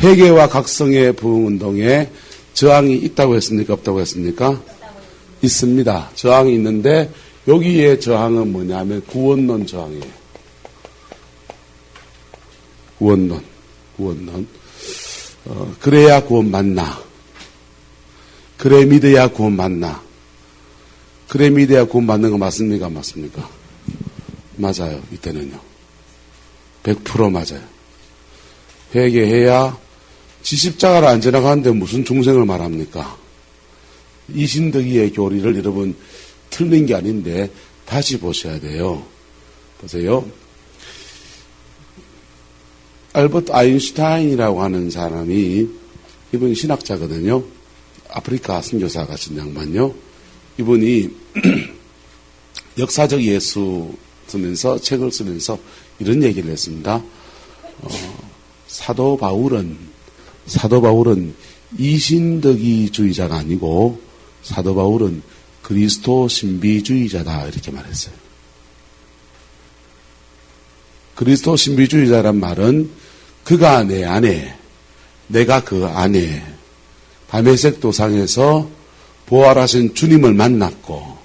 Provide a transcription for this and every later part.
회개와 각성의 부흥운동에 저항이 있다고 했습니까? 없다고 했습니까? 있습니다. 저항이 있는데 여기에 저항은 뭐냐면 구원론 저항이에요. 구원론. 그래야 구원 받나? 그래 믿어야 구원 받나? 그래 믿어야 구원 받는 거 맞습니까? 안 맞습니까? 맞아요. 이때는요. 100% 맞아요. 회개해야 십자가를 안 지나가는데 무슨 중생을 말합니까? 이신덕이의 교리를 여러분 틀린 게 아닌데 다시 보셔야 돼요. 보세요. 알버트 아인슈타인이라고 하는 사람이 이분이 신학자거든요. 아프리카 선교사 같은 양반요. 이분이 역사적 예수 쓰면서 책을 쓰면서 이런 얘기를 했습니다. 사도 바울은 이신덕이주의자가 아니고 사도 바울은 그리스도 신비주의자다 이렇게 말했어요. 그리스도 신비주의자란 말은 그가 내 안에 내가 그 안에 다메섹 도상에서 부활하신 주님을 만났고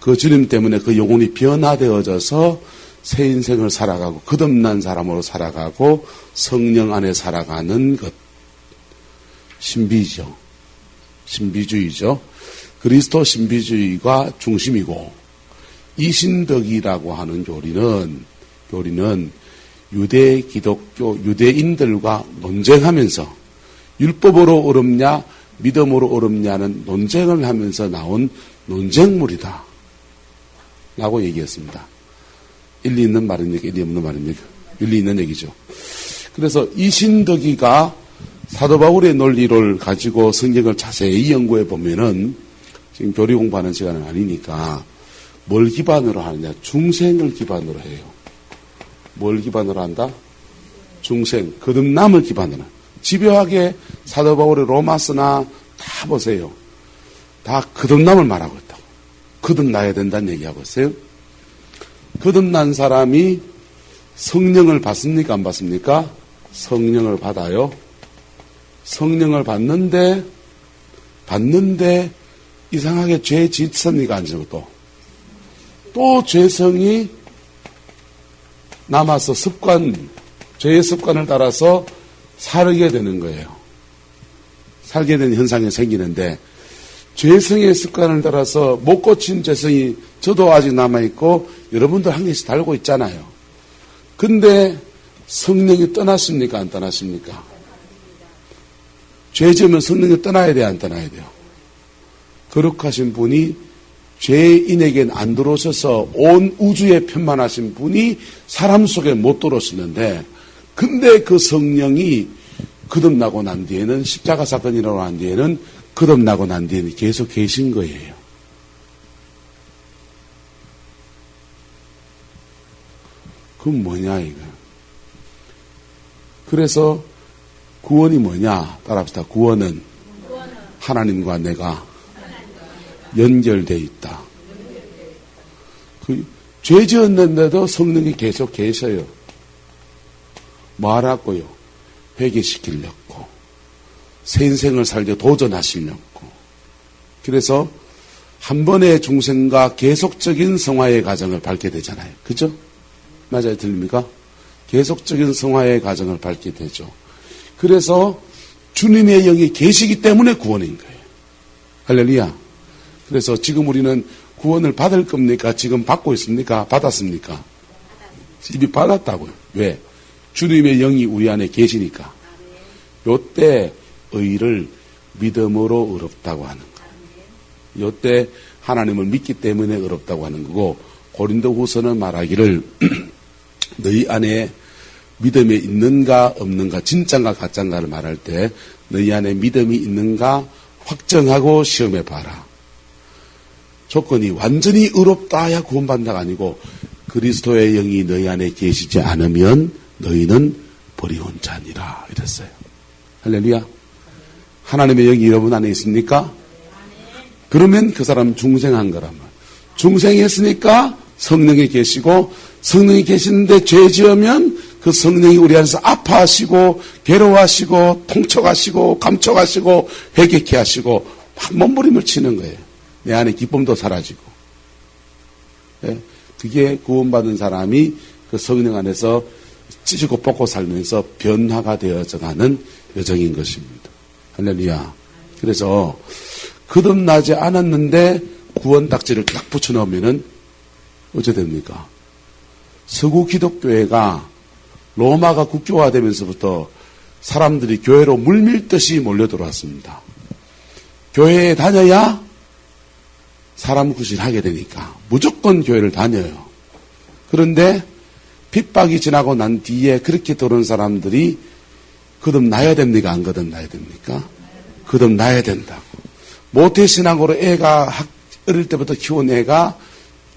그 주님 때문에 그 영혼이 변화되어져서 새 인생을 살아가고 거듭난 사람으로 살아가고 성령 안에 살아가는 것. 신비죠. 신비주의죠. 그리스도 신비주의가 중심이고 이신덕이라고 하는 교리는 유대 기독교 유대인들과 논쟁하면서 율법으로 옳으냐 믿음으로 옳으냐는 논쟁을 하면서 나온 논쟁물이다 라고 얘기했습니다. 일리 있는 말은 얘기, 일리 없는 말은 얘기, 일리 있는 얘기죠. 그래서 이신덕이가 사도 바울의 논리를 가지고 성경을 자세히 연구해 보면은 지금 교리 공부하는 시간은 아니니까 뭘 기반으로 하느냐? 중생을 기반으로 해요. 뭘 기반으로 한다? 중생, 거듭남을 기반으로. 집요하게 사도 바울의 로마서나 다 보세요. 다 거듭남을 말하고 있다고. 거듭나야 된다는 얘기하고 있어요. 거듭난 사람이 성령을 받습니까? 안 받습니까? 성령을 받아요. 성령을 받는데 이상하게 죄 짓습니까? 안 지고 또 죄성이 남아서 죄의 습관을 따라서 살게 되는 거예요. 살게 되는 현상이 생기는데 죄성의 습관을 따라서 못 고친 죄성이 저도 아직 남아있고 여러분도 한 개씩 달고 있잖아요. 근데 성령이 떠났습니까? 안 떠났습니까? 죄 지으면 성령이 떠나야 돼요? 안 떠나야 돼요? 거룩하신 분이 죄인에겐 안 들어오셔서 온 우주에 편만하신 분이 사람 속에 못 들어오시는데 근데 그 성령이 거듭나고 난 뒤에는 십자가 사건이 일어나고 난 뒤에는 거듭나고 난 뒤에는 계속 계신 거예요. 그건 뭐냐 이거. 그래서 구원이 뭐냐 따라합시다. 구원은 하나님과 내가 연결되어 있다. 죄 지었는데도 성령이 계속 계셔요. 뭐 하라고요? 회개시키려고. 새 인생을 살려 도전하시려고. 그래서 한 번의 중생과 계속적인 성화의 과정을 밟게 되잖아요. 그죠? 맞아요? 들립니까? 계속적인 성화의 과정을 밟게 되죠. 그래서 주님의 영이 계시기 때문에 구원인 거예요. 할렐루야. 그래서 지금 우리는 구원을 받을 겁니까? 지금 받고 있습니까? 받았습니까? 이미 받았다고요. 왜? 주님의 영이 우리 안에 계시니까. 요때 의를 믿음으로 의롭다고 하는 거예요. 요때 하나님을 믿기 때문에 의롭다고 하는 거고 고린도후서는 말하기를 너희 안에 믿음이 있는가 없는가 진짜인가 가짜인가를 말할 때 너희 안에 믿음이 있는가 확정하고 시험해 봐라. 조건이 완전히 의롭다야 구원받는다가 아니고 그리스도의 영이 너희 안에 계시지 않으면 너희는 버리운 자니라 이랬어요. 할렐루야. 하나님의 영이 여러분 안에 있습니까? 그러면 그 사람 중생한 거란 말이에요. 중생했으니까 성령이 계시고 성령이 계시는데 죄 지으면 그 성령이 우리 안에서 아파하시고 괴로워하시고 통촉하시고 감촉하시고 회개케 하시고 막 몸부림을 치는 거예요. 내 안에 기쁨도 사라지고. 예? 그게 구원받은 사람이 그 성령 안에서 찢고 뽑고 살면서 변화가 되어져가는 여정인 것입니다. 할렐루야. 그래서 거듭나지 않았는데 구원 딱지를 딱 붙여놓으면은 어째 됩니까? 서구 기독교회가 로마가 국교화되면서부터 사람들이 교회로 물밀듯이 몰려들어왔습니다. 교회에 다녀야 사람 구실하게 되니까 무조건 교회를 다녀요. 그런데 핍박이 지나고 난 뒤에 그렇게 들어온 사람들이 거듭나야 됩니까? 안 거듭나야 됩니까? 거듭나야 된다고. 모태신앙으로 애가 어릴 때부터 키운 애가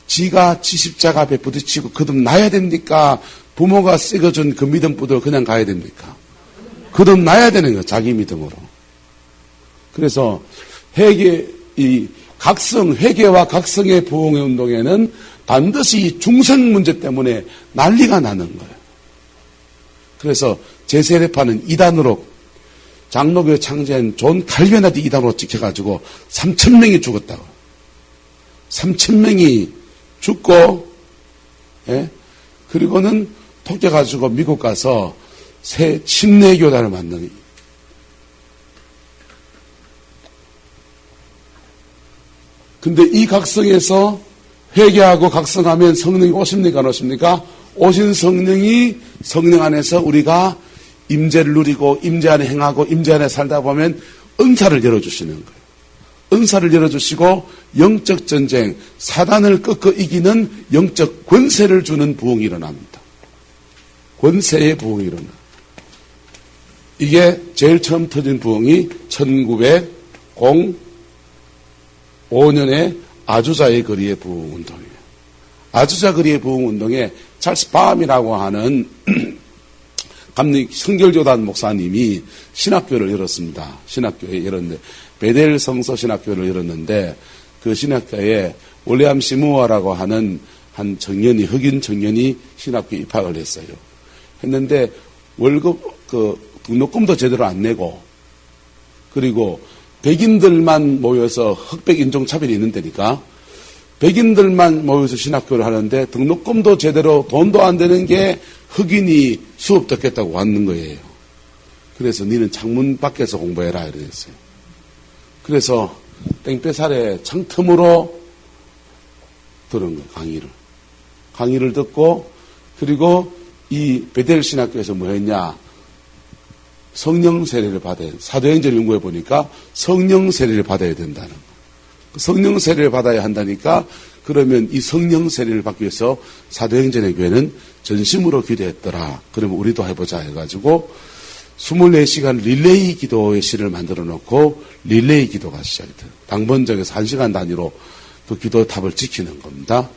지가 십자가 앞에 부딪히고 거듭나야 됩니까? 부모가 새겨준 그 믿음 부대로 그냥 가야 됩니까? 거듭나야 되는 거예요. 자기 믿음으로. 그래서 회개와 각성의 부흥의 운동에는 반드시 중생 문제 때문에 난리가 나는 거예요. 그래서 제세례파는 이단으로 장로교회 창제한 존 칼빈한테 이단으로 찍혀가지고 3,000명이 죽었다고. 3,000명이 죽고, 예? 그리고는 토껴가지고 미국 가서 새 침례교단을 만드는. 근데 이 각성에서 회개하고 각성하면 성령이 오십니까, 안 오십니까? 오신 성령이 성령 안에서 우리가 임재를 누리고 임재 안에 행하고 임재 안에 살다 보면 은사를 열어주시는 거예요. 은사를 열어주시고 영적 전쟁, 사단을 꺾어 이기는 영적 권세를 주는 부흥이 일어납니다. 권세의 부흥이 일어나. 이게 제일 처음 터진 부흥이 1905년에 아주자의 거리의 부흥 운동이에요. 아주자 거리의 부흥 운동에 찰스 밤이라고 하는 성결교단 목사님이 신학교를 열었습니다. 신학교에 열었는데 베델 성서 신학교를 열었는데 그 신학교에 월리엄 시무어라고 하는 한 청년이 흑인 청년이 신학교에 입학을 했어요. 했는데 월급 등록금도 제대로 안 내고 그리고 백인들만 모여서 흑백 인종차별이 있는 데니까 백인들만 모여서 신학교를 하는데 등록금도 제대로 돈도 안 되는 게 흑인이 수업 듣겠다고 왔는 거예요. 그래서 니는 창문 밖에서 공부해라 이랬어요. 그래서 땡볕살에 창틈으로 들은 거예요. 강의를 듣고 그리고 이 베델 신학교에서 뭐 했냐. 성령 세례를 받아야 돼. 사도행전 연구해 보니까 성령 세례를 받아야 된다는 거. 성령 세례를 받아야 한다니까 그러면 이 성령 세례를 받기 위해서 사도행전의 교회는 전심으로 기도했더라. 그러면 우리도 해보자 해가지고 24시간 릴레이 기도의 시를 만들어 놓고 릴레이 기도가 시작이 돼요. 당번정에서 1시간 단위로 그 기도탑을 지키는 겁니다.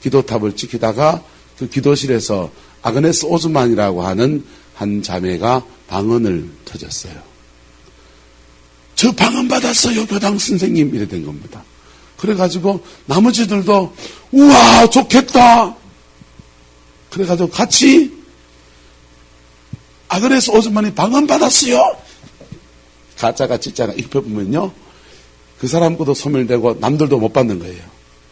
기도탑을 지키다가 그 기도실에서 아그네스 오즈만이라고 하는 한 자매가 방언을 터졌어요. 저 방언 받았어요, 교당 선생님. 이래 된 겁니다. 그래가지고 나머지들도 우와 좋겠다. 그래가지고 같이 아그네스 오즈만이 방언 받았어요. 가짜가 진짜가 입혀보면요. 그 사람 것도 소멸되고 남들도 못 받는 거예요.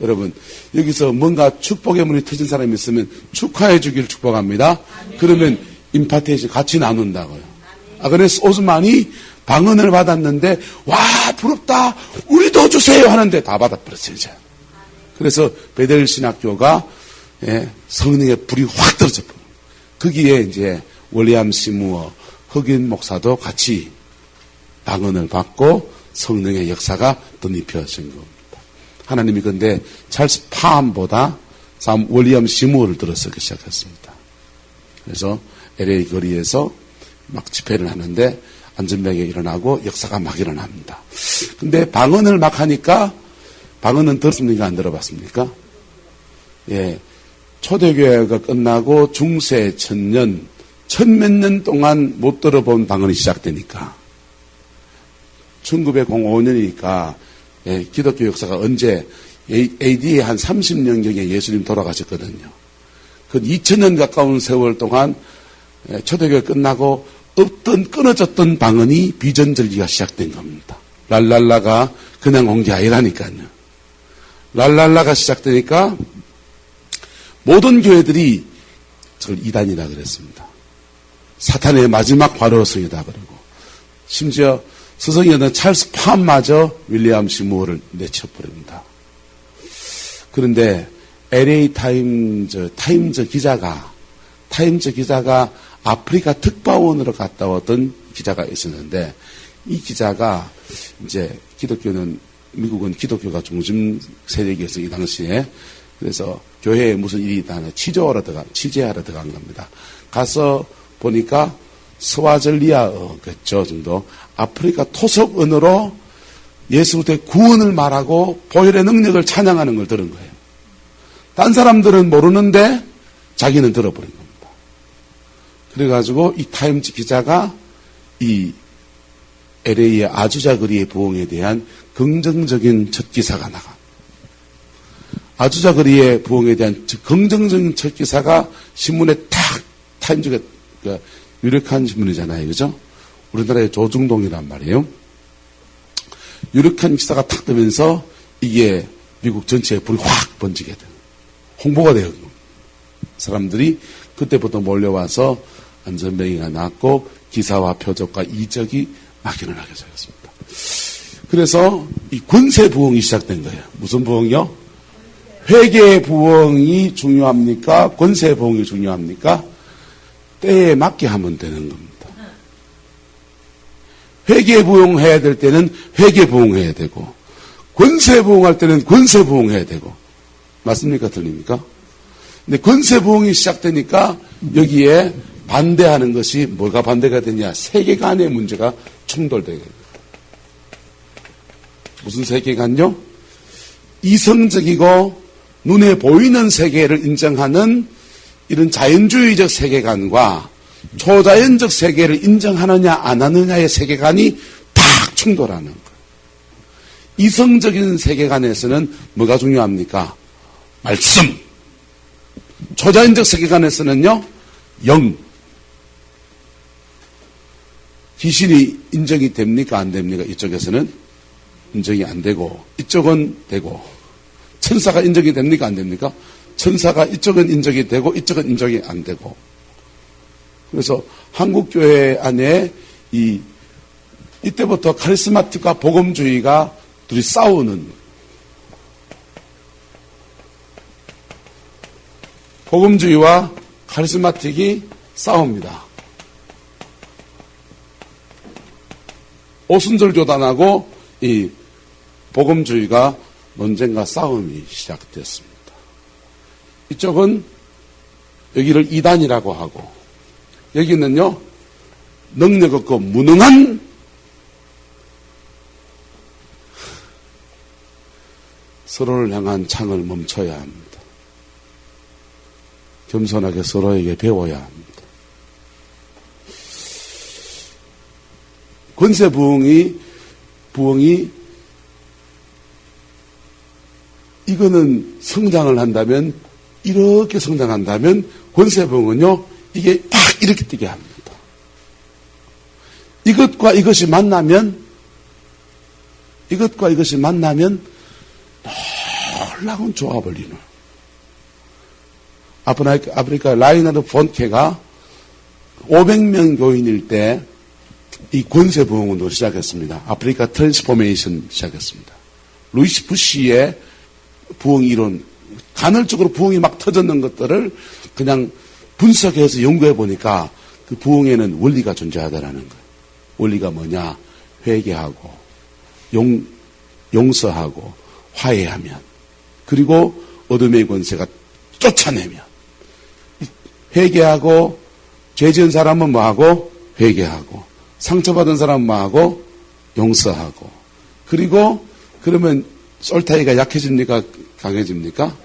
여러분 여기서 뭔가 축복의 문이 터진 사람이 있으면 축하해 주길 축복합니다. 그러면 임파테이션 같이 나눈다고요. 아그네스 오즈만이 방언을 받았는데 와 부럽다 우리도 주세요 하는데 다 받아버렸어요. 이제. 그래서 베델 신학교가 성령의 불이 확 떨어져 버려요. 거기에 이제 월리엄 시무어 흑인 목사도 같이 방언을 받고 성령의 역사가 덧입혀진 겁니다. 하나님이 근데 찰스 파암보다 월리엄 시무어를 들어서기 시작했습니다. 그래서 LA 거리에서 막 집회를 하는데 안전병이 일어나고 역사가 막 일어납니다. 근데 방언을 막 하니까 방언은 들었습니까? 안 들어봤습니까? 예. 초대교회가 끝나고 중세 천년, 천몇 년 동안 못 들어본 방언이 시작되니까 1905년이니까 예, 기독교 역사가 언제 AD 한 30년경에 예수님 돌아가셨거든요. 그 2000년 가까운 세월 동안 초대교회 끝나고 없던 끊어졌던 방언이 비전절기가 시작된 겁니다. 랄랄라가 그냥 온 게 아니라니까요. 랄랄라가 시작되니까 모든 교회들이 저걸 이단이라 그랬습니다. 사탄의 마지막 발효성이다 그러고, 심지어 스승이었던 찰스 팜마저 윌리엄 시무어를 내쳐버립니다. 그런데 LA 타임즈 기자가 아프리카 특파원으로 갔다 왔던 기자가 있었는데, 이 기자가 이제 미국은 기독교가 중심 세력이었어요, 이 당시에. 그래서 교회에 무슨 일이 있다는 취재하러 들어간 겁니다. 가서 보니까 스와젤리아어겠죠, 정도. 아프리카 토속 언어로 예수의 구원을 말하고 보혈의 능력을 찬양하는 걸 들은 거예요. 딴 사람들은 모르는데 자기는 들어버린 겁니다. 그래가지고 이 타임즈 기자가 이 LA의 아주자 거리의 부흥에 대한 긍정적인 첫 기사가 나가. 아주자 거리의 부흥에 대한 긍정적인 첫 기사가 신문에 탁, 타임즈가 유력한 신문이잖아요. 그죠? 우리나라의 조중동이란 말이에요. 유력한 기사가 탁 뜨면서 이게 미국 전체에 불이 확 번지게 돼요. 홍보가 돼요. 사람들이 그때부터 몰려와서 안전뱅이가 났고 기사와 표적과 이적이 막연을 하게 되었습니다. 그래서 이 권세 부흥이 시작된 거예요. 무슨 부흥이요? 회개 부흥이 중요합니까? 권세 부흥이 중요합니까? 때에 맞게 하면 되는 겁니다. 회개 부흥해야 될 때는 회개 부흥해야 되고, 권세 부흥할 때는 권세 부흥해야 되고. 맞습니까? 틀립니까? 근데 권세 부흥이 시작되니까 여기에 반대하는 것이 뭐가 반대가 되냐? 세계관의 문제가 충돌되게 됩니다. 무슨 세계관요? 이성적이고 눈에 보이는 세계를 인정하는 이런 자연주의적 세계관과 초자연적 세계를 인정하느냐 안 하느냐의 세계관이 탁 충돌하는 거예요. 이성적인 세계관에서는 뭐가 중요합니까? 말씀. 초자연적 세계관에서는요, 영. 귀신이 인정이 됩니까? 안 됩니까? 이쪽에서는 인정이 안 되고, 이쪽은 되고, 천사가 인정이 됩니까? 안 됩니까? 천사가 이쪽은 인정이 되고, 이쪽은 인정이 안 되고. 그래서 한국교회 안에 이때부터 카리스마틱과 복음주의가 둘이 싸우는, 복음주의와 카리스마틱이 싸웁니다. 오순절 교단하고 이 복음주의가 논쟁과 싸움이 시작됐습니다. 이쪽은 여기를 이단이라고 하고, 여기는요, 능력 없고 무능한 서로를 향한 창을 멈춰야 합니다. 겸손하게 서로에게 배워야 합니다. 권세 부흥이 이거는 성장을 한다면, 이렇게 성장한다면 권세 부흥은요, 이게 딱 이렇게 뛰게 합니다. 이것과 이것이 만나면 놀라운 조합을 이루는. 아프리카 라이너드 폰케가 500명 교인일 때 이 권세 부흥 운동을 시작했습니다. 아프리카 트랜스포메이션 시작했습니다. 루이스 부시의 부흥 이론, 간헐적으로 부흥이 막 터졌는 것들을 그냥 분석해서 연구해 보니까 그 부흥에는 원리가 존재하다라는 거예요. 원리가 뭐냐? 회개하고 용서하고 화해하면, 그리고 어둠의 권세가 쫓아내면, 회개하고 죄 지은 사람은 뭐하고? 회개하고, 상처받은 사람은 뭐하고? 용서하고, 그리고 그러면 솔타이가 약해집니까? 강해집니까?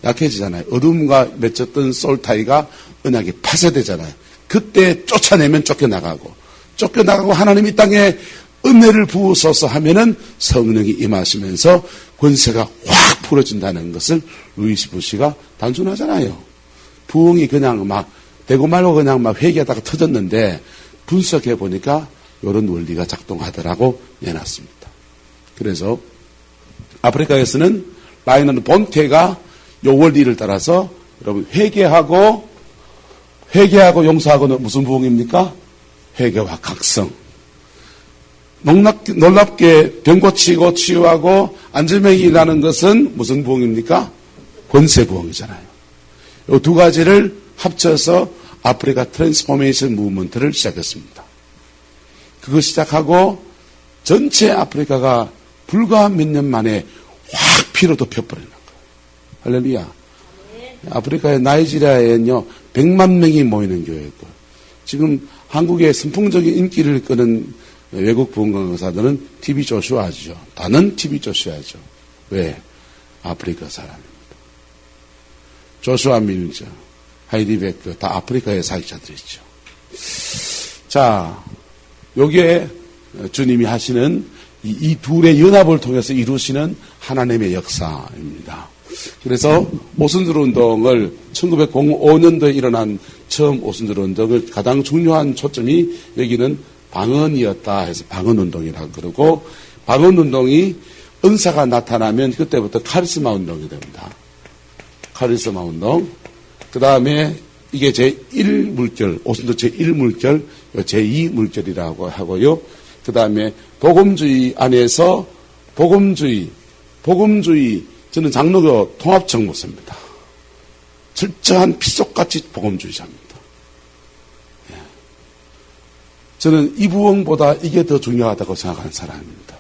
약해지잖아요. 어둠과 맺혔던 솔타이가 언약이 파쇄되잖아요. 그때 쫓아내면 쫓겨나가고 하나님이 땅에 은혜를 부으소서 하면은 성령이 임하시면서 권세가 확 풀어진다는 것을 루이스 부시가 단순하잖아요. 부흥이 그냥 막 되고 말고 그냥 막 회개하다가 터졌는데 분석해 보니까 이런 원리가 작동하더라고 내놨습니다. 그래서 아프리카에서는 라이너는 본태가 이 원리를 따라서 여러분 회개하고 용서하고는 무슨 부흥입니까? 회개와 각성. 놀랍게 병 고치고 치유하고 안전병이 일어나는 것은 무슨 부흥입니까? 권세 부흥이잖아요. 이 두 가지를 합쳐서 아프리카 트랜스포메이션 무브먼트를 시작했습니다. 그거 시작하고 전체 아프리카가 불과 몇 년 만에 확 피로 덮여버리는 거예요. 할렐루야. 아프리카의 나이지리아에는요 100만 명이 모이는 교회고 지금 한국의 선풍적인 인기를 끄는 외국 부흥 강사들은 TV 조슈아죠. 다는 TV 조슈아죠. 왜? 아프리카 사람입니다. 조슈아 밀저, 하이디 베커 다 아프리카의 사역자들이죠. 자, 요게 주님이 하시는 이 둘의 연합을 통해서 이루시는 하나님의 역사입니다. 그래서 오순절 운동을 1905년도에 일어난 처음 오순절 운동을 가장 중요한 초점이 여기는 방언이었다 해서 방언운동이라고 그러고 방언운동이 은사가 나타나면 그때부터 카리스마 운동이 됩니다. 카리스마 운동. 그 다음에 이게 제1물결, 오순절 제1물결, 제2물결이라고 하고요. 그 다음에 복음주의 안에서 복음주의, 저는 장로교 통합정무사입니다. 철저한 피속같이 복음주의자입니다. 저는 이 부흥보다 이게 더 중요하다고 생각하는 사람입니다.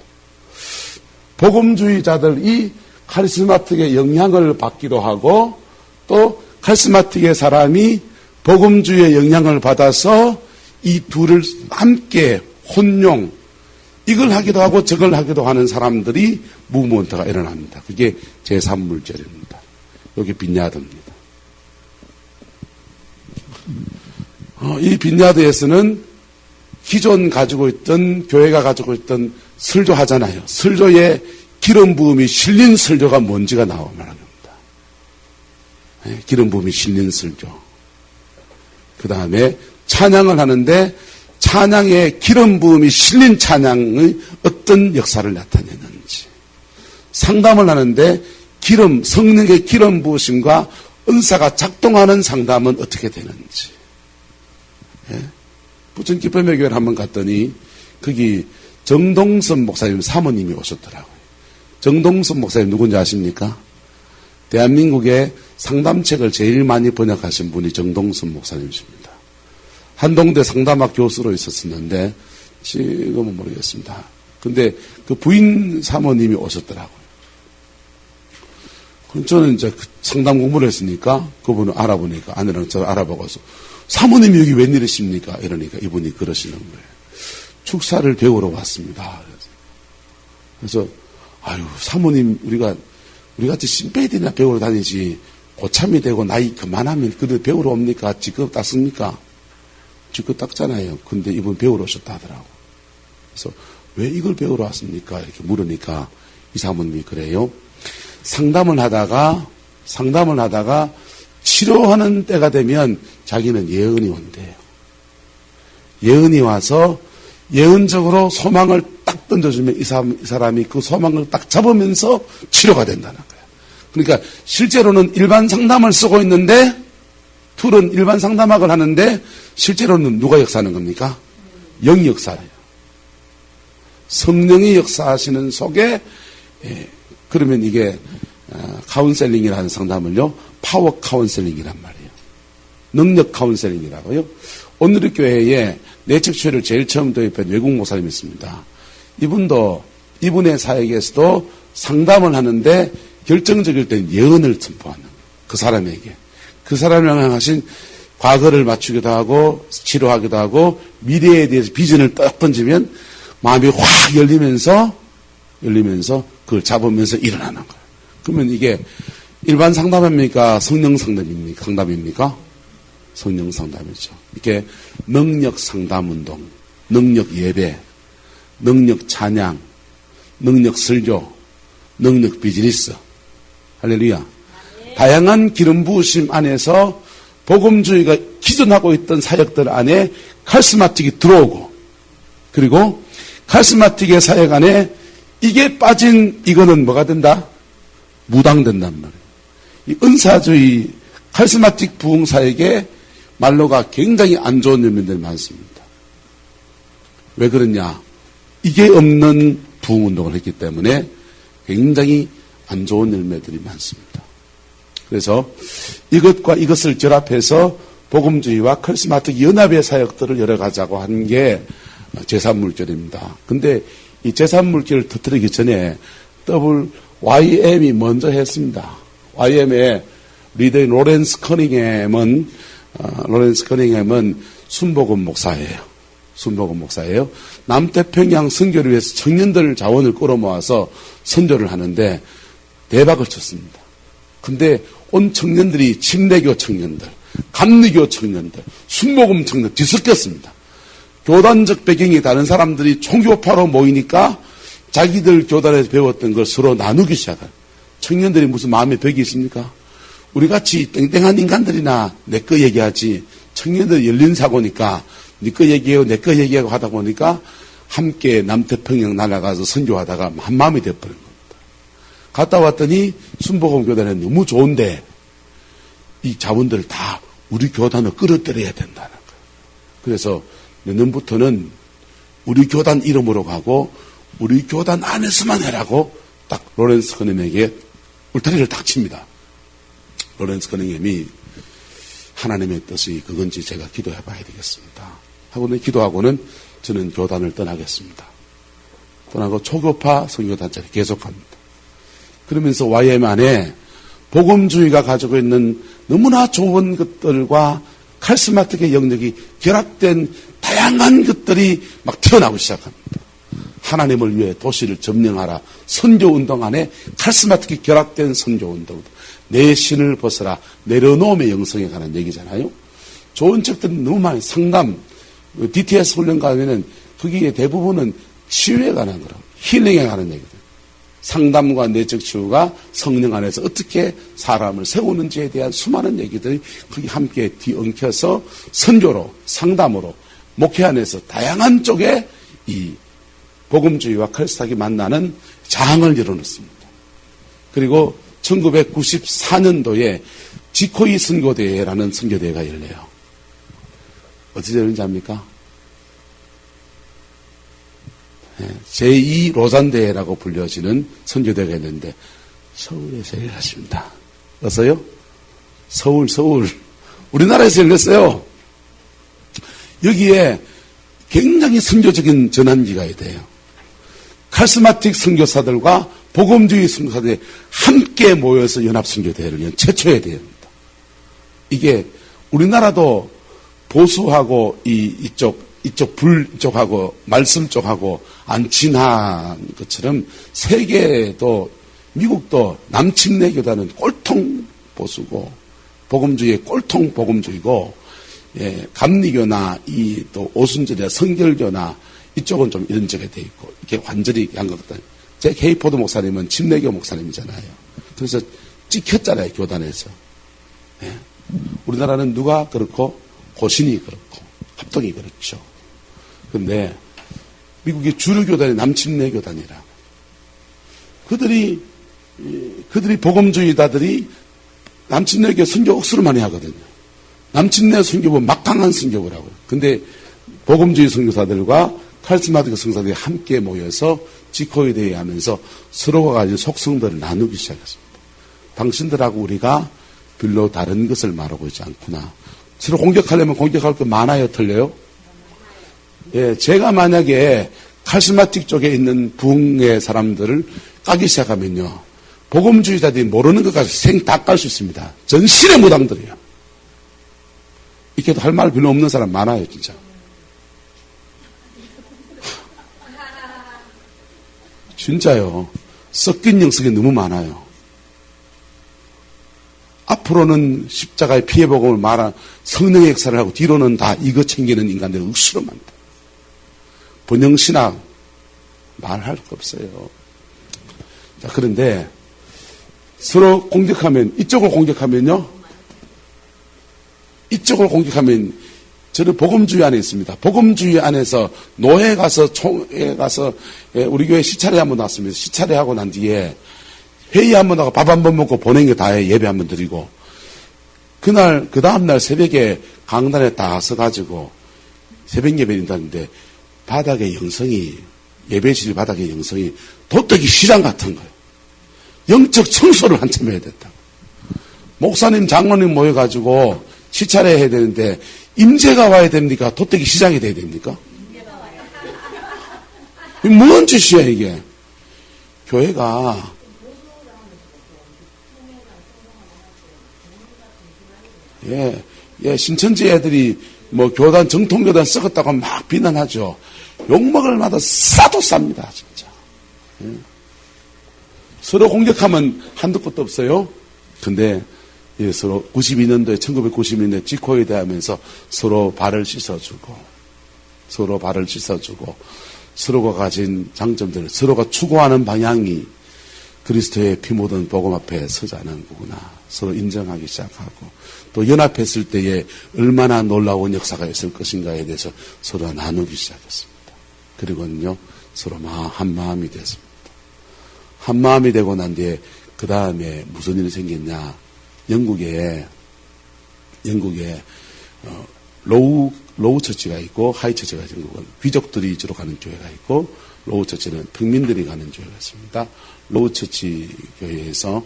복음주의자들이 카리스마틱의 영향을 받기도 하고 또 카리스마틱의 사람이 복음주의의 영향을 받아서 이 둘을 함께 혼용 이걸 하기도 하고 저걸 하기도 하는 사람들이 무브먼트가 일어납니다. 그게 제3물절입니다. 여기 빈야드입니다. 이 빈야드에서는 기존 가지고 있던 교회가 가지고 있던 설교 하잖아요. 설교에 기름 부음이 실린 설교가 뭔지가 나오면 합니다. 기름 부음이 실린 설교. 그 다음에 찬양을 하는데 찬양에 기름 부음이 실린 찬양의 어떤 역사를 나타내는지. 상담을 하는데 성령의 기름 부으심과 은사가 작동하는 상담은 어떻게 되는지. 부천 기쁨의 교회를 한번 갔더니 거기 정동선 목사님 사모님이 오셨더라고요. 정동선 목사님 누군지 아십니까? 대한민국의 상담책을 제일 많이 번역하신 분이 정동선 목사님이십니다. 한동대 상담학 교수로 있었었는데 지금은 모르겠습니다. 근데 그 부인 사모님이 오셨더라고요. 그럼 저는 이제 상담 공부를 했으니까 그분을 알아보니까 아내랑 저를 알아보고서 사모님이 여기 웬일이십니까? 이러니까 이분이 그러시는 거예요. 축사를 배우러 왔습니다. 그래서 아유 사모님 우리 같이 신배들이나 배우러 다니지 고참이 되고 나이 그만하면 그들 배우러 옵니까? 직급 땄습니까? 직급 땄잖아요. 근데 이분 배우러 오셨다 하더라고. 그래서 왜 이걸 배우러 왔습니까? 이렇게 물으니까 이 사모님이 그래요. 상담을 하다가 치료하는 때가 되면 자기는 예언이 온대요. 예언이 와서 예언적으로 소망을 딱 던져주면 이 사람이 그 소망을 딱 잡으면서 치료가 된다는 거예요. 그러니까 실제로는 일반 상담을 쓰고 있는데 둘은 일반 상담학을 하는데 실제로는 누가 역사하는 겁니까? 영 역사예요. 성령이 역사하시는 속에 그러면 이게 카운셀링이라는 상담을요 파워 카운셀링이란 말이에요. 능력 카운셀링이라고요. 오늘의 교회에 내측치료를 제일 처음 도입한 외국 목사님이 있습니다. 이분의 사역에서도 상담을 하는데 결정적일 땐 예언을 선포하는 그 사람에게. 그 사람을 향하신 과거를 맞추기도 하고 치료하기도 하고 미래에 대해서 비전을 딱 던지면 마음이 확 열리면서 그걸 잡으면서 일어나는 거예요. 그러면 이게 일반 상담입니까? 성령 상담입니까? 성령 상담이죠. 이렇게 능력 상담 운동, 능력 예배, 능력 찬양, 능력 설교, 능력 비즈니스. 할렐루야. 다양한 기름 부으심 안에서 복음주의가 기존하고 있던 사역들 안에 카리스마틱이 들어오고, 그리고 카리스마틱의 사역 안에 이게 빠진 이거는 뭐가 된다? 무당된단 말이에요. 이 은사주의 카리스마틱 부흥 사역의 말로가 굉장히 안 좋은 면들이 많습니다. 왜 그러냐? 이게 없는 부흥운동을 했기 때문에 굉장히 안 좋은 열매들이 많습니다. 그래서 이것과 이것을 결합해서 복음주의와 카리스마틱 연합의 사역들을 열어가자고 한 게 제3물결입니다. 근데 이 제3물결을 터뜨리기 전에 WYM이 먼저 했습니다. YM의 리더인 로렌스 커닝햄은 순복음 목사예요. 순복음 목사예요. 남태평양 선교를 위해서 청년들 자원을 끌어모아서 선교를 하는데 대박을 쳤습니다. 근데 온 청년들이 침례교 청년들, 감리교 청년들, 순복음 청년들 뒤섞였습니다. 교단적 배경이 다른 사람들이 총교파로 모이니까 자기들 교단에서 배웠던 걸 서로 나누기 시작해요. 청년들이 무슨 마음에 벽이 있습니까? 우리같이 땡땡한 인간들이나 내 거 얘기하지, 청년들 열린 사고니까 네 거 얘기해요, 내 거 얘기하고 하다 보니까 함께 남태평양 날아가서 선교하다가 한 마음이 되어버린 겁니다. 갔다 왔더니 순복음 교단에 너무 좋은데 이 자원들을 다 우리 교단을 끌어들여야 된다는 거예요. 그래서 내년부터는 우리 교단 이름으로 가고 우리 교단 안에서만 해라고 딱 로렌스 커닝햄에게 울타리를 딱 칩니다. 로렌스 커닝햄이 하나님의 뜻이 그건지 제가 기도해 봐야 되겠습니다. 하고는 기도하고는 저는 교단을 떠나겠습니다. 떠나고 초교파 선교단체를 계속합니다. 그러면서 YM 안에 복음주의가 가지고 있는 너무나 좋은 것들과 카리스마틱의 영역이 결합된 다양한 것들이 막 튀어나오기 시작합니다. 하나님을 위해 도시를 점령하라. 선교운동 안에 카리스마틱이 결합된 선교운동. 내 신을 벗어라. 내려놓음의 영성에 관한 얘기잖아요. 좋은 책들이 너무 많아요. 상담, DTS 훈련 가면은 거기에 대부분은 치유에 관한 거라고. 힐링에 관한 얘기들. 상담과 내적 치유가 성령 안에서 어떻게 사람을 세우는지에 대한 수많은 얘기들이 거기 함께 뒤엉켜서 선교로, 상담으로, 목회 안에서 다양한 쪽에 이 복음주의와 카리스마틱이 만나는 장을 열어놓습니다. 그리고 1994년도에 지코이 선교대회라는 선교대회가 열려요. 어떻게 되는지 압니까? 제2 로잔대회라고 불려지는 선교대회가 있는데 서울에서 열렸습니다. 어서요? 서울. 우리나라에서 열렸어요. 여기에 굉장히 선교적인 전환기가 돼요. 카리스마틱 선교사들과 복음주의 선교사들이 함께 모여서 연합선교대회를 연 최초의 대회입니다. 이게 우리나라도 보수하고 이쪽 불 쪽하고 말씀 쪽하고 안 친한 것처럼 세계도 미국도 남침내 교단은 꼴통 보수고 복음주의의 꼴통 복음주의고 감리교나 이 또 오순절이나 성결교나 이쪽은 좀 이런 쪽에 돼 있고 이렇게 완전히 양극단. 제 케이포드 목사님은 침례교 목사님이잖아요. 그래서 찍혔잖아요 교단에서. 우리나라는 누가 그렇고 고신이 그렇고 합동이 그렇죠. 그런데 미국의 주류 교단이 남침내 교단이라고. 그들이 복음주의자들이 남침내교 선교 억수로 많이 하거든요. 남침내 선교부 막강한 선교부라고요. 근데 복음주의 선교사들과 카리스마틱 선교사들이 함께 모여서 지코에 대해 하면서 서로가 가진 속성들을 나누기 시작했습니다. 당신들하고 우리가 별로 다른 것을 말하고 있지 않구나. 서로 공격하려면 공격할 거 많아요, 틀려요? 제가 만약에 카리스마틱 쪽에 있는 부흥의 사람들을 까기 시작하면요. 복음주의자들이 모르는 것까지 생 다 깔 수 있습니다. 전신의 무당들이에요. 이렇게도 할 말 별로 없는 사람 많아요, 진짜. 진짜요. 섞인 영성이 너무 많아요. 앞으로는 십자가의 피해 복음을 말한 성령의 역사를 하고 뒤로는 다 이거 챙기는 인간들이 억수로 많다. 번영신학 말할 거 없어요. 자, 그런데 서로 공격하면 이쪽을 공격하면요. 이쪽을 공격하면 저는 복음주의 안에 있습니다. 복음주의 안에서 노회 가서 총회 가서 우리 교회 시차례 한번 났습니다. 시차례 하고 난 뒤에 회의 한번 하고 밥 한 번 먹고 보낸 게 다해 예배 한번 드리고 그날 그 다음 날 새벽에 강단에 딱 서가지고 새벽 예배 드린다는데 바닥의 영성이 예배실 바닥의 영성이 도떼기 시장 같은 거예요. 영적 청소를 한참 해야 됐다. 목사님 장로님 모여가지고 시차례 해야 되는데 임재가 와야 됩니까? 도떼기 시장이 돼야 됩니까? 뭔 짓이야 이게. 교회가 신천지 애들이 뭐 교단 정통교단 썩었다고 막 비난하죠. 욕먹을 마다 싸도 쌉니다 진짜. 서로 공격하면 한두 것도 없어요. 근데 서로 92년도에 1992년도에 지코에 대하면서 서로 발을 씻어주고 서로가 가진 장점들, 서로가 추구하는 방향이 그리스도의 피 묻은 복음 앞에 서자는 거구나. 서로 인정하기 시작하고 또 연합했을 때에 얼마나 놀라운 역사가 있을 것인가에 대해서 서로 나누기 시작했습니다. 그리고는요 서로 한 마음이 됐습니다. 한 마음이 되고 난 뒤에 그 다음에 무슨 일이 생겼냐? 영국에 로우 처치가 있고 하이 처치가 영국은 귀족들이 주로 가는 교회가 있고 로우 처치는 평민들이 가는 교회가 있습니다. 로우 처치 교회에서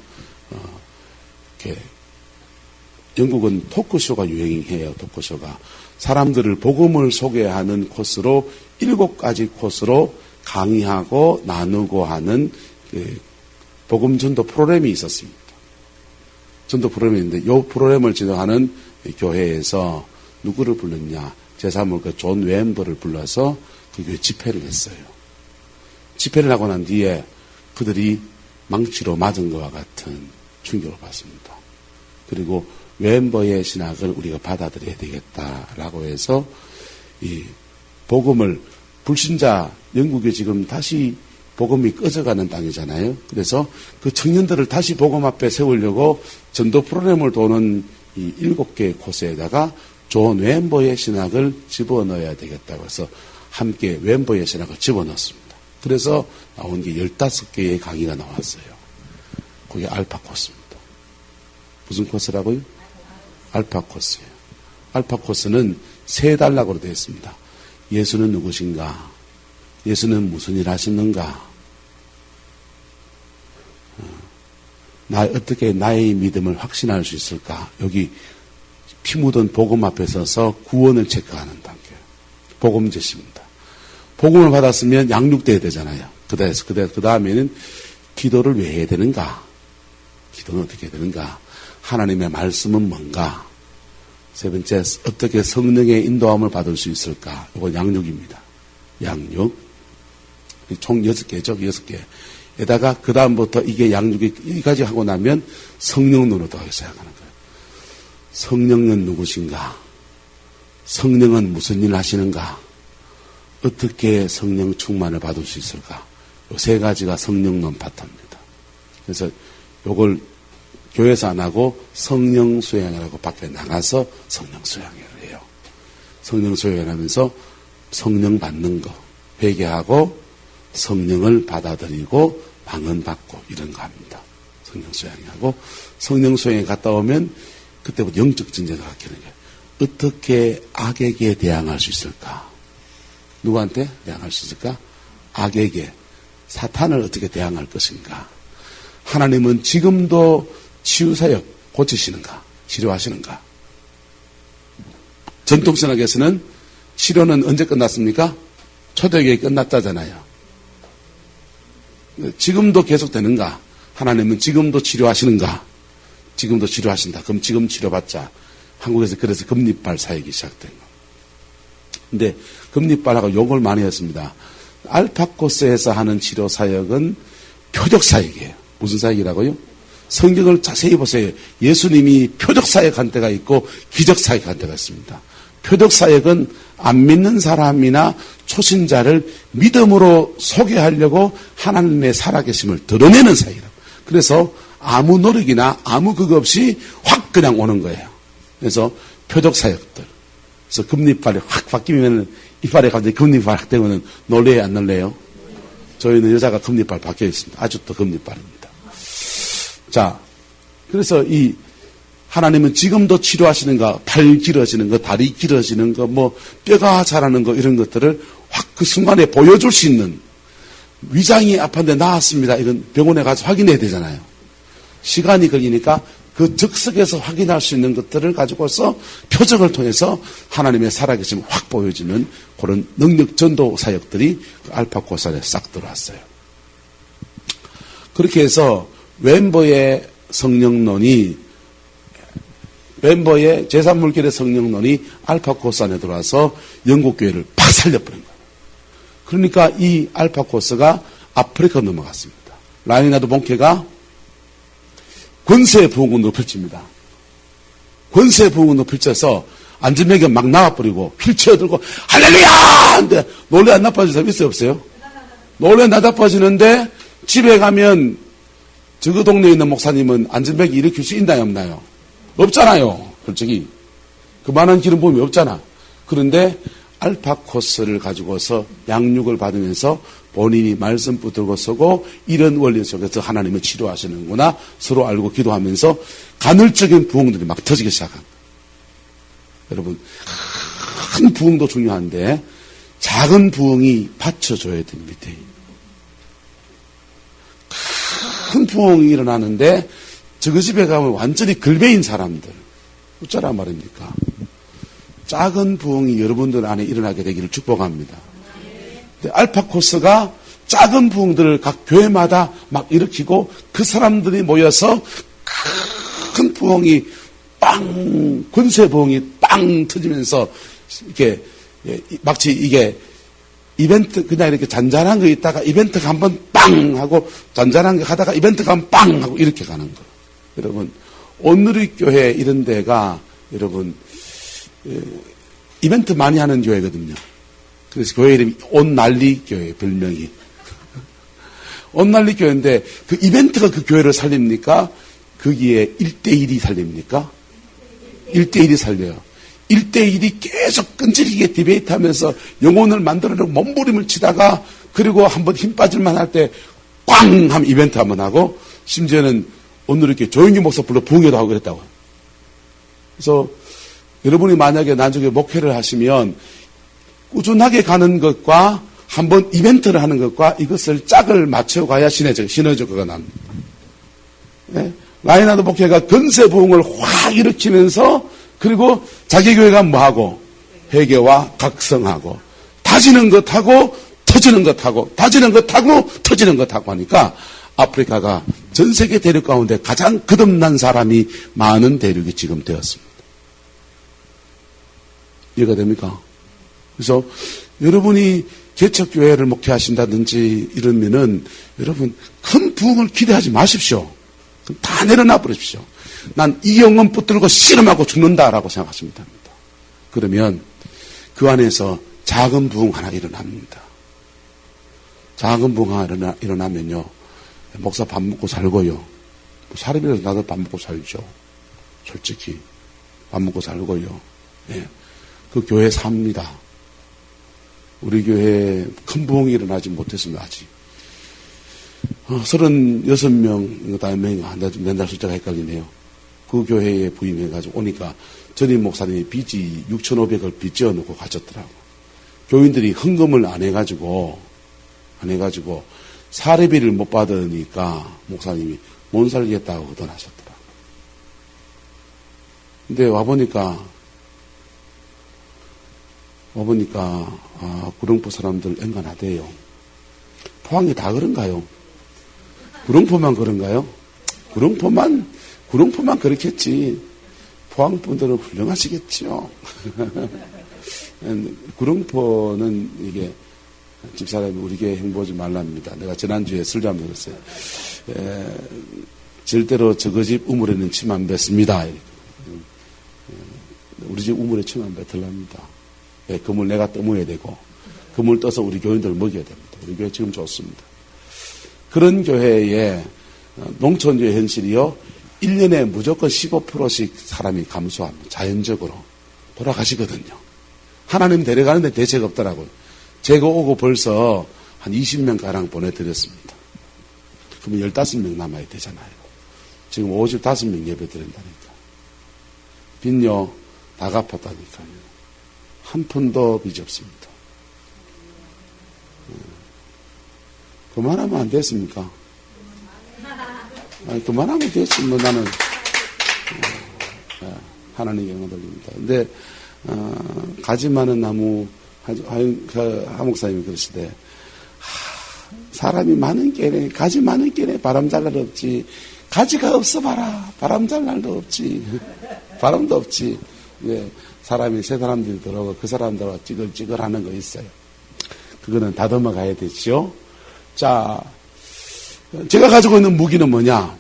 영국은 토크쇼가 유행해요. 토크쇼가 사람들을 복음을 소개하는 코스로 7가지 코스로 강의하고 나누고 하는 복음 전도 프로그램이 있었습니다. 전도 프로그램이 있는데 이 프로그램을 진행하는 교회에서 누구를 불렀냐? 제3을 존 웨엠버를 불러서 그 교회 집회를 했어요. 집회를 하고 난 뒤에 그들이 망치로 맞은 것과 같은 충격을 받습니다. 그리고 웨엠버의 신학을 우리가 받아들여야 되겠다라고 해서 이 복음을 불신자 영국에 지금 다시 복음이 꺼져가는 땅이잖아요. 그래서 그 청년들을 다시 복음 앞에 세우려고 전도 프로그램을 도는 이 7개의 코스에다가 존 웨엠버의 신학을 집어넣어야 되겠다고 해서 함께 웨엠버의 신학을 집어넣었습니다. 그래서 나온 게 15개의 강의가 나왔어요. 그게 알파 코스입니다. 무슨 코스라고요? 알파 코스예요. 알파 코스는 3단락으로 되어 있습니다. 예수는 누구신가? 예수는 무슨 일 하시는가? 어떻게 나의 믿음을 확신할 수 있을까? 여기 피 묻은 복음 앞에 서서 구원을 체크하는 단계예요. 복음 제시입니다. 복음을 받았으면 양육돼야 되잖아요. 그 다음에는 기도를 왜 해야 되는가? 기도는 어떻게 해야 되는가? 하나님의 말씀은 뭔가? 세 번째, 어떻게 성령의 인도함을 받을 수 있을까? 이건 양육입니다. 양육. 총 6개죠, 6개. 에다가 그 다음부터 이게 양육이 이까지 하고 나면 성령론으로 더 시작하는 거예요. 성령은 누구신가? 성령은 무슨 일 하시는가? 어떻게 성령 충만을 받을 수 있을까? 이 3가지가 성령론 파트입니다. 그래서 요걸 교회에서 안 하고 성령 수양이라고 밖에 나가서 성령 수양을 해요. 성령 수양을 하면서 성령 받는 거, 회개하고 성령을 받아들이고 방언받고 이런 거 합니다. 성령 수양하고 성령 수양에 갔다 오면 그때부터 영적 전쟁을 갖기는 거예요. 어떻게 악에게 대항할 수 있을까? 누구한테 대항할 수 있을까? 악에게. 사탄을 어떻게 대항할 것인가? 하나님은 지금도 치유사역 고치시는가? 치료하시는가? 전통신학에서는 치료는 언제 끝났습니까? 초대교회 끝났다잖아요. 지금도 계속되는가? 하나님은 지금도 치료하시는가? 지금도 치료하신다. 그럼 지금 치료받자. 한국에서 그래서 금리빨 사역이 시작된 거. 근데 금리빨하고 욕을 많이 했습니다. 알파코스에서 하는 치료 사역은 표적 사역이에요. 무슨 사역이라고요? 성경을 자세히 보세요. 예수님이 표적 사역한 때가 있고 기적 사역한 때가 있습니다. 표적 사역은 안 믿는 사람이나 초신자를 믿음으로 소개하려고 하나님의 살아계심을 드러내는 사역이라고. 그래서 아무 노력이나 아무 그거 없이 확 그냥 오는 거예요. 그래서 표적 사역들. 그래서 금리빨이 확 바뀌면 이빨에 갑자기 금리빨 확 되면 놀래요, 안 놀래요? 저희는 여자가 금리빨 바뀌어 있습니다. 아직도 금리빨입니다. 자, 그래서 이 하나님은 지금도 치료하시는 거, 팔 길어지는 거, 다리 길어지는 거, 뭐 뼈가 자라는 거 이런 것들을 확 그 순간에 보여줄 수 있는 위장이 아팠는데 나았습니다. 이건 병원에 가서 확인해야 되잖아요. 시간이 걸리니까 그 즉석에서 확인할 수 있는 것들을 가지고서 표적을 통해서 하나님의 살아계심을 확 보여주는 그런 능력 전도 사역들이 알파 코스안에 싹 들어왔어요. 그렇게 해서 웸버의 성령론이 웸버의 제3물결의 성령론이 알파 코스 안에 들어와서 영국 교회를 팍 살려버린 거예요. 그러니까 이 알파 코스가 아프리카 넘어갔습니다. 라이나드 본케가 권세 부흥운동을 펼칩니다. 권세 부흥운동을 펼쳐서 안전병이 막 나와버리고 휠체어 들고 할렐루야! 하는데 놀래 안 나빠지는 사람 있어요, 없어요? 놀래 나 나빠지는데 집에 가면 저 동네에 있는 목사님은 안전병이 일으킬 수 있나요, 없나요? 없잖아요, 솔직히. 그만한 기름 부음이 없잖아. 그런데 알파 코스를 가지고서 양육을 받으면서 본인이 말씀 붙들고 서고 이런 원리 속에서 하나님을 치료하시는구나 서로 알고 기도하면서 간헐적인 부흥들이 막 터지기 시작한 거예요. 여러분, 큰 부흥도 중요한데 작은 부흥이 받쳐줘야 됩니다. 큰 부흥이 일어나는데 저그 집에 가면 완전히 글배인 사람들 어쩌란 말입니까? 작은 부흥이 여러분들 안에 일어나게 되기를 축복합니다. 알파 코스가 작은 부흥들을 각 교회마다 막 일으키고 그 사람들이 모여서 큰 부흥이 빵, 권세 부흥이 빵 터지면서 이렇게 마치 이게 이벤트 그냥 이렇게 잔잔한 거 있다가 이벤트가 한번 빵 하고 잔잔한 거 하다가 이벤트가 한번 빵 하고 이렇게 가는 거. 여러분, 온누리교회 이런 데가 여러분 이벤트 많이 하는 교회거든요. 그래서 교회 이름이 온난리교회 별명이. 온난리교회인데 그 이벤트가 그 교회를 살립니까? 거기에 1대1이 살립니까? 1대1이 살려요. 1대1이 계속 끈질기게 디베이트하면서 영혼을 만들어내고 몸부림을 치다가 그리고 한번 힘 빠질만 할 때 꽝 하면 이벤트 한번 하고 심지어는 오늘 이렇게 조용히 목사 불러 부흥회도 하고 그랬다고. 그래서 여러분이 만약에 나중에 목회를 하시면 꾸준하게 가는 것과 한번 이벤트를 하는 것과 이것을 짝을 맞춰가야 시너지가 납니다. 네? 라이나드 목회가 건세 부흥을 확 일으키면서 그리고 자기 교회가 뭐하고 회개와 각성하고 다지는 것하고 터지는 것하고 다지는 것하고 터지는 것하고 하니까 아프리카가 전 세계 대륙 가운데 가장 거듭난 사람이 많은 대륙이 지금 되었습니다. 이해가 됩니까? 그래서 여러분이 개척교회를 목회하신다든지 이러면은 여러분 큰 부흥을 기대하지 마십시오. 다 내려놔 버리십시오. 난 이 영혼 붙들고 씨름하고 죽는다라고 생각하시면 됩니다. 그러면 그 안에서 작은 부흥 하나 일어납니다. 작은 부흥 하나 일어나면요. 목사 밥 먹고 살고요. 사람이라도 나도 밥 먹고 살죠. 솔직히. 밥 먹고 살고요. 예. 그 교회 삽니다. 우리 교회에 큰 부흥이 일어나지 못했습니다, 아직. 36명, 이거 다음에 맨날 숫자가 헷갈리네요. 그 교회에 부임해가지고 오니까 전임 목사님이 빚이 6,500을 빚지어 놓고 가셨더라고. 교인들이 헌금을 안 해가지고 사례비를 못 받으니까 목사님이 못 살겠다고 허던하셨더라고. 근데 와보니까, 구룡포 사람들 엔간하대요. 포항이 다 그런가요? 구룡포만 그런가요? 구룡포만 그렇겠지. 포항 분들은 훌륭하시겠죠. 구룡포는 이게 집사람이 우리 교회 행보지 말랍니다. 내가 지난주에 술 좀 먹었어요. 절대로 저거 집 우물에는 침 안 뱉습니다. 우리 집 우물에 침 안 뱉으랍니다. 그물 내가 떠먹어야 되고 그물 떠서 우리 교인들을 먹여야 됩니다. 우리 교회 지금 좋습니다. 그런 교회에 농촌주의 현실이요. 1년에 무조건 15%씩 사람이 감소합니다. 자연적으로. 돌아가시거든요. 하나님 데려가는데 대책 없더라고요. 제가 오고 벌써 한 20명가량 보내드렸습니다. 그러면 15명 남아야 되잖아요. 지금 55명 예배 드린다니까. 빚요 다 갚았다니까요. 한 푼도 빚이 없습니다. 그만하면 안 됐습니까? 아니, 그만하면 됐지. 뭐 나는 하나님 영광 돌립니다. 근데 가지 많은 나무 하 목사님이 그러시대. 사람이 많은 게네, 가지 많은 게네, 바람 잘 날 없지. 가지가 없어 봐라. 바람 잘 날도 없지. 바람도 없지. 예, 사람이 세 사람들이 들어오고 그 사람들과 찌글찌글 하는 거 있어요. 그거는 다듬어 가야 되죠. 자, 제가 가지고 있는 무기는 뭐냐?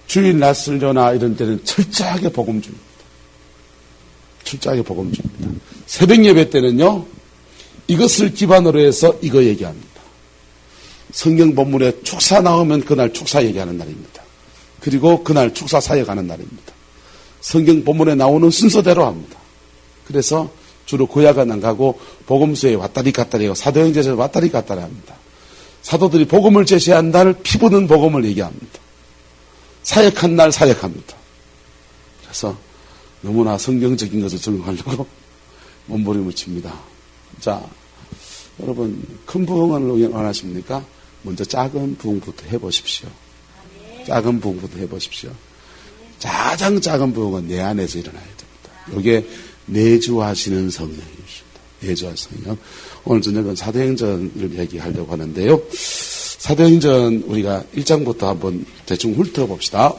주일 낮술려나 이런 때는 철저하게 복음 줍니다. 철저하게 복음 줍니다. 새벽 예배 때는요, 이것을 기반으로 해서 이거 얘기합니다. 성경 본문에 축사 나오면 그날 축사 얘기하는 날입니다. 그리고 그날 축사 사역하는 날입니다. 성경 본문에 나오는 순서대로 합니다. 그래서 주로 구약은 안 가고 복음서에 왔다리 갔다리 하고 사도행전에서 왔다리 갔다리 합니다. 사도들이 복음을 제시한 날 피부는 복음을 얘기합니다. 사역한 날 사역합니다. 그래서 너무나 성경적인 것을 적용하려고 몸부림을 칩니다. 자, 여러분 큰 부흥을 원하십니까? 먼저 작은 부흥부터 해보십시오. 작은 부흥부터 해보십시오. 가장 작은 부흥은 내 안에서 일어나야 됩니다. 이게 내주하시는 성령이십니다. 내주하시는 성령. 오늘 저녁은 사도행전을 얘기하려고 하는데요. 사도행전 우리가 1장부터 한번 대충 훑어봅시다.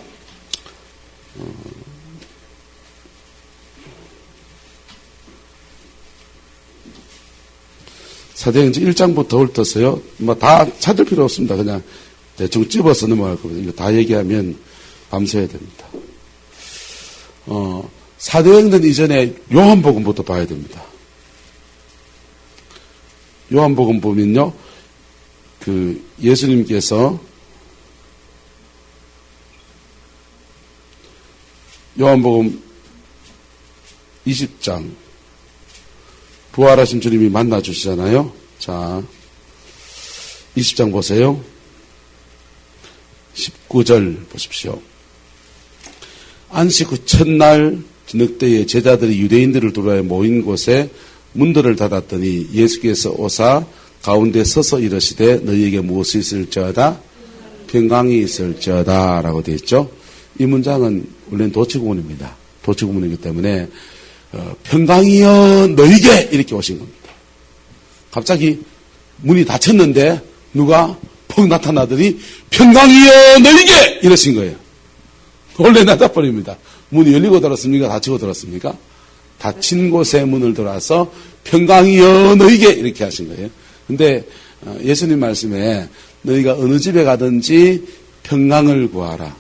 사도행전 1장부터 훑어서요. 뭐 다 찾을 필요 없습니다. 그냥 대충 찝어서 넘어갈 겁니다. 이거 다 얘기하면 밤새야 됩니다. 사도행전 이전에 요한복음부터 봐야 됩니다. 요한복음 보면요. 그 예수님께서 요한복음 20장 부활하신 주님이 만나 주시잖아요. 자, 20장 보세요. 19절 보십시오. 안식 후 첫날 저녁때에 제자들이 유대인들을 돌아야 모인 곳에 문들을 닫았더니 예수께서 오사 가운데 서서 이르시되 너희에게 무엇이 있을지어다? 평강이 있을지어다 라고 되어 있죠. 이 문장은 원래는 도치구문입니다. 도치구문이기 때문에 평강이여 너희에게 이렇게 오신 겁니다. 갑자기 문이 닫혔는데 누가 퍽 나타나더니 평강이여 너희에게 이러신 거예요. 원래 닫아버립니다. 문이 열리고 들었습니까? 닫히고 들었습니까? 닫힌 곳에 문을 들어와서 평강이여 너희에게 이렇게 하신 거예요. 근데 예수님 말씀에 너희가 어느 집에 가든지 평강을 구하라.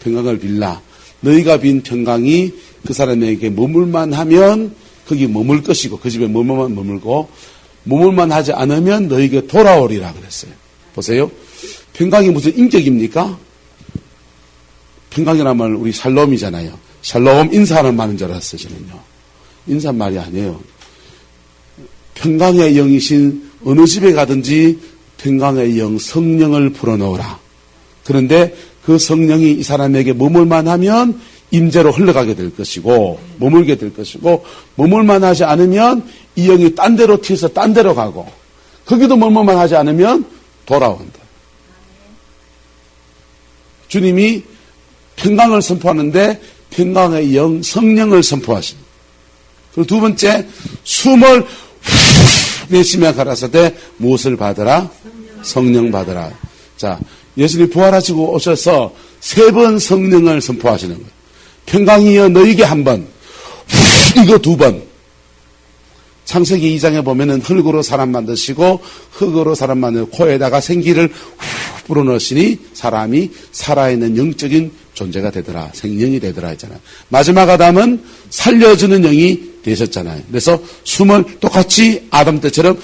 평강을 빌라. 너희가 빈 평강이 그 사람에게 머물만 하면 거기 머물 것이고 그 집에 머물고 머물만 하지 않으면 너희에게 돌아오리라 그랬어요. 보세요. 평강이 무슨 인격입니까? 평강이란 말은 우리 샬롬이잖아요. 샬롬 인사하는 말인 줄 알았어요. 저는요. 인사말이 아니에요. 평강의 영이신 어느 집에 가든지 평강의 영 성령을 불어넣으라. 그런데 그 성령이 이 사람에게 머물만 하면 임재로 흘러가게 될 것이고 머물게 될 것이고 머물만 하지 않으면 이 영이 딴 데로 튀어서 딴 데로 가고 거기도 머물만 하지 않으면 돌아온다. 주님이 평강을 선포하는데 평강의 영 성령을 선포하십니다. 그리고 두 번째 숨을 내쉬며 가라사대 무엇을 받으라? 성령 받으라. 자, 예수님이 부활하시고 오셔서 세 번 성령을 선포하시는 거예요. 평강이여 너희에게 한 번, 이거 두 번. 창세기 2장에 보면은 흙으로 사람 만드시고 흙으로 사람 만들고 코에다가 생기를 불어넣으시니 사람이 살아있는 영적인 존재가 되더라. 생명이 되더라 했잖아요. 마지막 아담은 살려주는 영이 되셨잖아요. 그래서 숨을 똑같이 아담 때처럼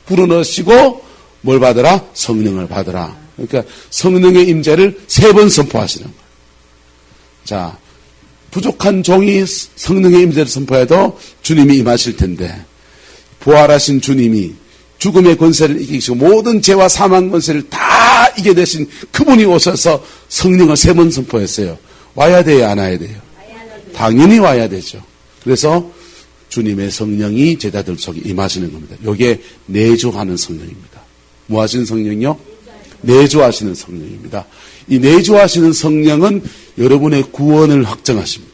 불어넣으시고 뭘 받으라? 성령을 받으라. 그러니까 성령의 임재를 세 번 선포하시는 거예요. 자, 부족한 종이 성령의 임재를 선포해도 주님이 임하실 텐데 부활하신 주님이 죽음의 권세를 이기시고 모든 죄와 사망 권세를 다 이겨내신 그분이 오셔서 성령을 3번 선포했어요. 와야 돼요, 안 와야 돼요? 당연히 와야 되죠. 그래서 주님의 성령이 제자들 속에 임하시는 겁니다. 이게 내주하는 성령입니다. 뭐 하시는 성령이요? 내주하시는 성령입니다. 이 내주하시는 성령은 여러분의 구원을 확정하십니다.